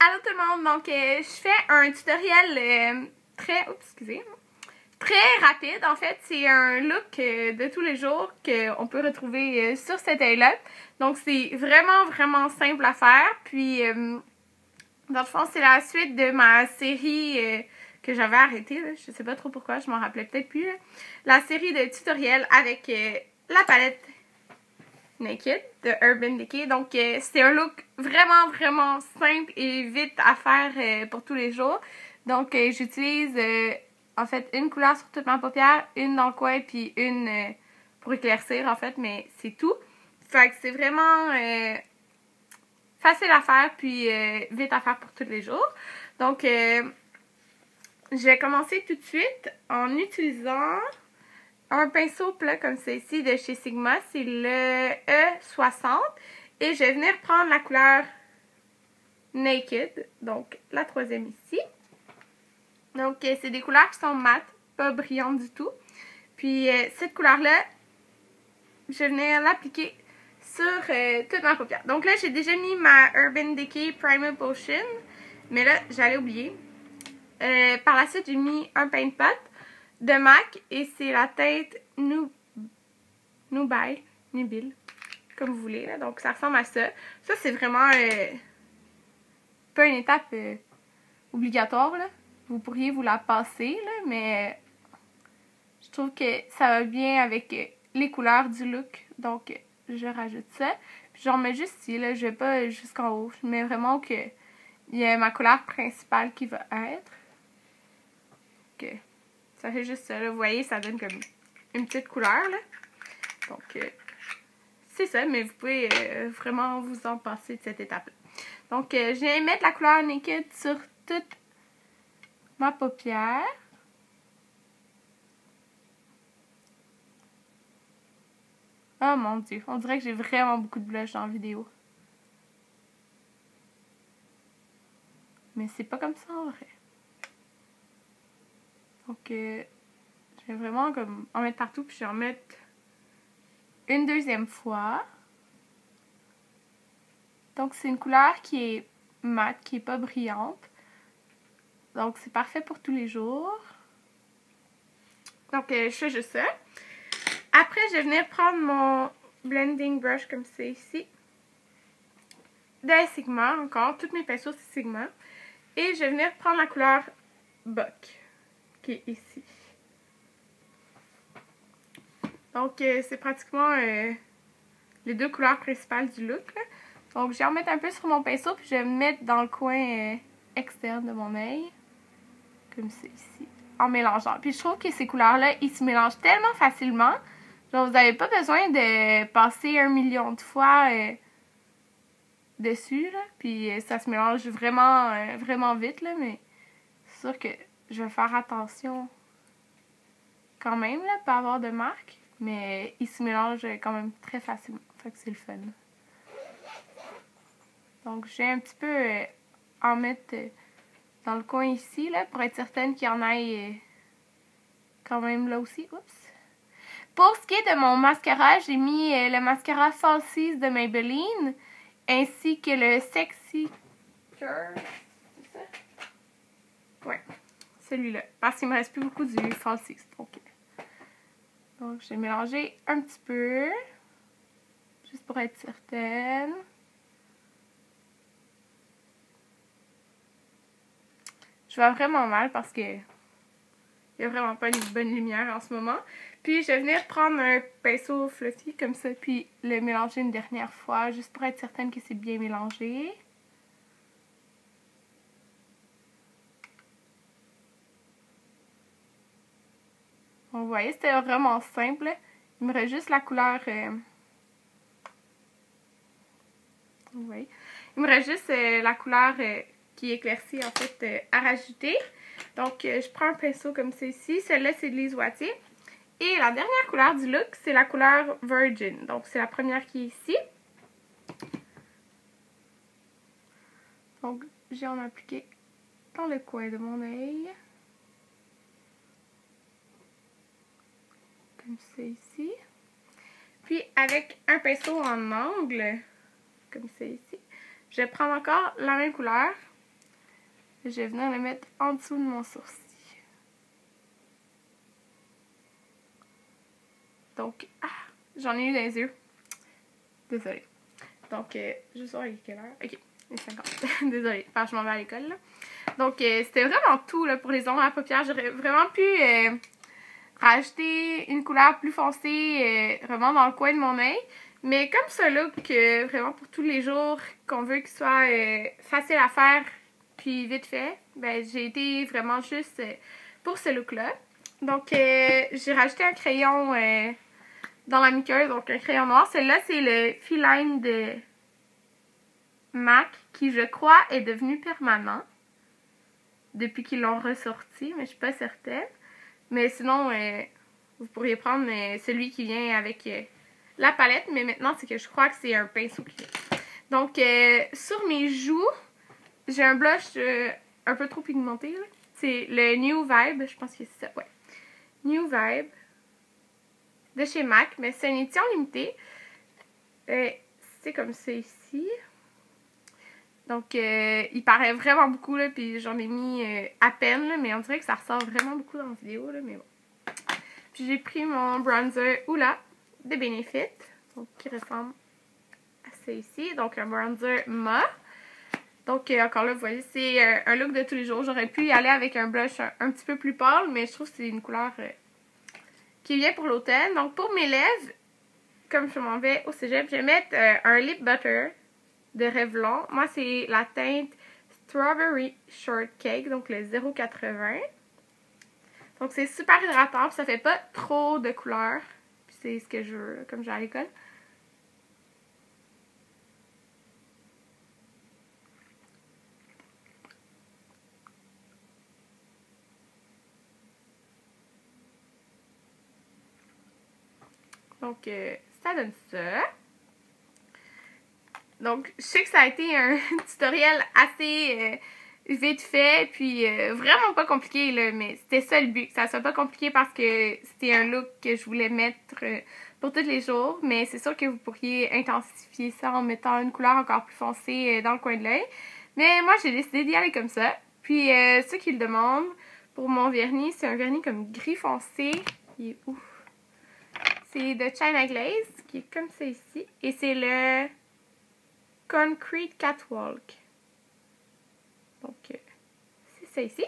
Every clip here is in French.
Allô tout le monde, donc je fais un tutoriel très rapide. En fait, c'est un look de tous les jours qu'on peut retrouver sur cet œil-là. Donc c'est vraiment simple à faire. Puis dans le fond, c'est la suite de ma série que j'avais arrêtée. Là. Je sais pas trop pourquoi, je m'en rappelais peut-être plus. Là. La série de tutoriels avec la palette Naked de Urban Decay. Donc c'est un look vraiment simple et vite à faire pour tous les jours. Donc j'utilise en fait une couleur sur toute ma paupière, une dans le coin puis une pour éclaircir en fait, mais c'est tout. Fait que c'est vraiment facile à faire puis vite à faire pour tous les jours. Donc je vais commencer tout de suite en utilisant un pinceau plat comme ceci de chez Sigma, c'est le E60. Et je vais venir prendre la couleur Naked, donc la troisième ici. Donc c'est des couleurs qui sont mates, pas brillantes du tout. Puis cette couleur-là, je vais venir l'appliquer sur toute ma paupière. Donc là, j'ai déjà mis ma Urban Decay Primer Potion, mais là, j'allais oublier. Par la suite, j'ai mis un paint pot de MAC et c'est la teinte Nubile, comme vous voulez. Là. Donc ça ressemble à ça. Ça, c'est vraiment pas une étape obligatoire. Là. Vous pourriez vous la passer, là, mais je trouve que ça va bien avec les couleurs du look. Donc je rajoute ça. Puis j'en mets juste ici, là. Je vais pas jusqu'en haut. Je mets vraiment que il y a ma couleur principale qui va être. Ok. Ça fait juste ça, là. Vous voyez, ça donne comme une petite couleur, là. Donc, c'est ça, mais vous pouvez vraiment vous en passer de cette étape-là. Donc, je viens mettre la couleur Naked sur toute ma paupière. Oh mon Dieu, on dirait que j'ai vraiment beaucoup de blush dans la vidéo. Mais c'est pas comme ça en vrai. Donc, je vais vraiment comme en mettre partout, puis je vais en mettre une deuxième fois. Donc, c'est une couleur qui est mate, qui est pas brillante. Donc, c'est parfait pour tous les jours. Donc, je fais juste ça. Après, je vais venir prendre mon blending brush comme c'est ici. De Sigma, encore. Tous mes pinceaux, c'est Sigma. Et je vais venir prendre la couleur Buck, qui est ici. Donc, c'est pratiquement les deux couleurs principales du look. Là. Donc, je vais en mettre un peu sur mon pinceau, puis je vais me mettre dans le coin externe de mon œil. Comme c'est ici. En mélangeant. Puis, je trouve que ces couleurs-là, ils se mélangent tellement facilement. Genre, vous n'avez pas besoin de passer 1 million de fois dessus, là. Puis, ça se mélange vraiment vite, là. Mais, c'est sûr que je vais faire attention quand même, là, pas avoir de marque. Mais il se mélange quand même très facilement. Fait que c'est le fun. Donc, je vais un petit peu en mettre dans le coin ici, là, pour être certaine qu'il y en ait quand même là aussi. Oups. Pour ce qui est de mon mascara, j'ai mis le mascara Falsies de Maybelline, ainsi que le Sexy Curve. C'est ça? Ouais, celui-là. Parce qu'il me reste plus beaucoup du Falsies. Donc, je vais mélanger un petit peu, juste pour être certaine. Je vois vraiment mal parce que il n'y a vraiment pas une bonne lumière en ce moment. Puis, je vais venir prendre un pinceau fluffy comme ça, puis le mélanger une dernière fois, juste pour être certaine que c'est bien mélangé. Donc, vous voyez, c'était vraiment simple. Il me reste juste la couleur... vous voyez? Il me reste juste la couleur qui éclaircit, en fait, à rajouter. Donc, je prends un pinceau comme ceci. Celle-là, c'est de Lise Wattier. Et la dernière couleur du look, c'est la couleur Virgin. Donc, c'est la première qui est ici. Donc, j'ai en appliqué dans le coin de mon œil. Comme c'est ici. Puis, avec un pinceau en angle, comme c'est ici, je vais prendre encore la même couleur Je vais venir le mettre en dessous de mon sourcil. Donc, j'en ai eu dans les yeux. Désolée. Donc, je sors avec quelle heure? Ok, les 50. Désolée, parce que je m'en vais à l'école, là. Donc, c'était vraiment tout, là, pour les ombres à paupières. J'aurais vraiment pu rajouter une couleur plus foncée, vraiment dans le coin de mon œil. Mais comme ce look, vraiment pour tous les jours, qu'on veut qu'il soit facile à faire, puis vite fait, ben j'ai été vraiment juste pour ce look-là. Donc, j'ai rajouté un crayon dans la muqueuse, donc un crayon noir. Celui-là, c'est le Feline de MAC, qui, je crois, est devenu permanent depuis qu'ils l'ont ressorti, mais je suis pas certaine. Mais sinon, vous pourriez prendre celui qui vient avec la palette, mais maintenant, c'est que je crois que c'est un pinceau qui vient. Donc, sur mes joues, j'ai un blush un peu trop pigmenté. C'est le New Vibe, je pense que c'est ça, ouais. New Vibe de chez MAC, mais c'est une édition limitée. C'est comme ça ici. Donc, il paraît vraiment beaucoup, là, puis j'en ai mis à peine, là, mais on dirait que ça ressort vraiment beaucoup dans la vidéo, là, mais bon. Puis j'ai pris mon bronzer Oula de Benefit, donc qui ressemble à ça ici. Donc, un bronzer mat. Donc, encore là, vous voyez, c'est un look de tous les jours. J'aurais pu y aller avec un blush un petit peu plus pâle, mais je trouve que c'est une couleur qui vient pour l'automne. Donc, pour mes lèvres, comme je m'en vais au cégep, je vais mettre un lip butter de Revlon. Moi, c'est la teinte Strawberry Shortcake, donc le 0,80. Donc, c'est super hydratant, puis ça fait pas trop de couleur. Puis c'est ce que je veux, comme j'ai à l'école. Donc, ça donne ça. Donc, je sais que ça a été un tutoriel assez vite fait, puis vraiment pas compliqué, là, mais c'était ça le but, que ça soit pas compliqué parce que c'était un look que je voulais mettre pour tous les jours, mais c'est sûr que vous pourriez intensifier ça en mettant une couleur encore plus foncée dans le coin de l'œil. Mais moi, j'ai décidé d'y aller comme ça. Puis, ceux qui le demandent, pour mon vernis, c'est un vernis comme gris foncé. Il est où? C'est de China Glaze, qui est comme ça ici. Et c'est le Concrete Catwalk. Donc, c'est ça ici.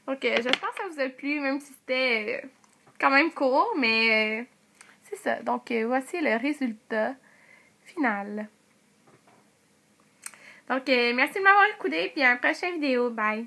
Donc, j'espère que ça vous a plu, même si c'était quand même court, mais c'est ça. Donc, voici le résultat final. Donc, merci de m'avoir écouté, puis à une prochaine vidéo. Bye!